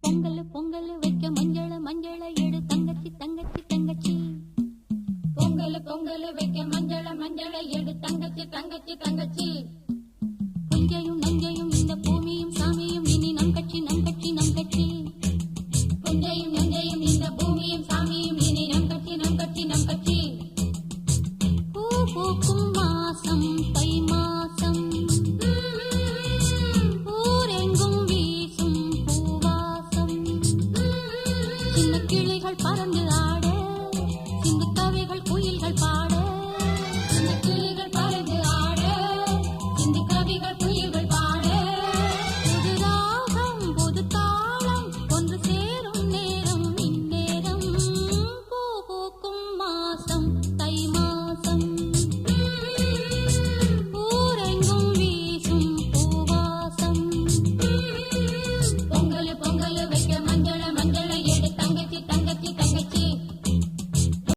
பொங்கல் பொங்கல் வைக்க மஞ்சள மஞ்சள எடு தங்கச்சி தங்கச்சி தங்கச்சி. பொங்கல் பொங்கல் வைக்க மஞ்சள மஞ்சள எடு தங்கச்சி தங்கச்சி தங்கச்சி. புஞ்சையும் நஞ்சையும் இந்த பூமியும் சாமியும் இனி நம் கட்சி நம் கட்சி நம் கட்சி. புஞ்சையும் நஞ்சையும் இந்த பூமியும் சாமியும் இனி நம் கட்சி நம் கட்சி நம் கட்சி. பூ பூக்கும் மாசம் தை மாசம் ஊரெங்கும் வீசும் பூவாசம். சின்ன கிளிகள் பறந்து ஆட